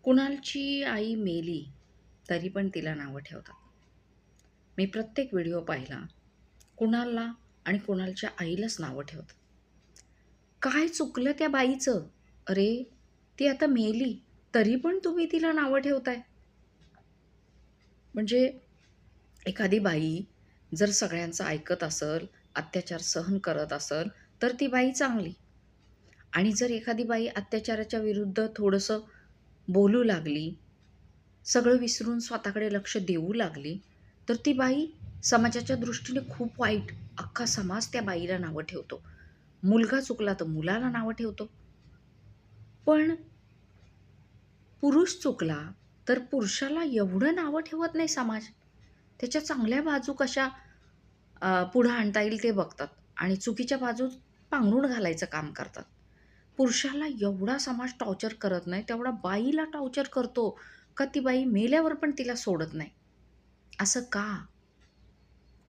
कुणालची आई मेली तरी पण तिला नावं ठेवतात. मी प्रत्येक व्हिडिओ पाहिला, कुणालला आणि कुणालच्या आईलाच नावं ठेवतात. काय चुकलं त्या बाईचं? अरे, ती आता मेली तरी पण तुम्ही तिला नावं ठेवताय. म्हणजे एखादी बाई जर सगळ्यांचं ऐकत असेल, अत्याचार सहन करत असेल, तर ती बाई चांगली. आणि जर एखादी बाई अत्याचाराच्या विरुद्ध थोडंसं बोलू लागली, सगळं विसरून स्वतःकडे लक्ष देऊ लागली, तर ती बाई समाजाच्या दृष्टीने खूप वाईट. अख्खा समाज त्या बाईला नावं ठेवतो. मुलगा चुकला तर मुलाला नावं ठेवतो. पण पुरुष चुकला तर पुरुषाला एवढं नावं ठेवत नाही समाज. त्याच्या चांगल्या बाजू कशा पुढं आणता येईल ते बघतात आणि चुकीच्या बाजू पांघरून घालायचं काम करतात. पुरुषाला एवढा समाज टॉर्चर करत नाही, तेवढा बाईला टॉर्चर करतो. का ती बाई मेल्यावर पण तिला सोडत नाही. असं का?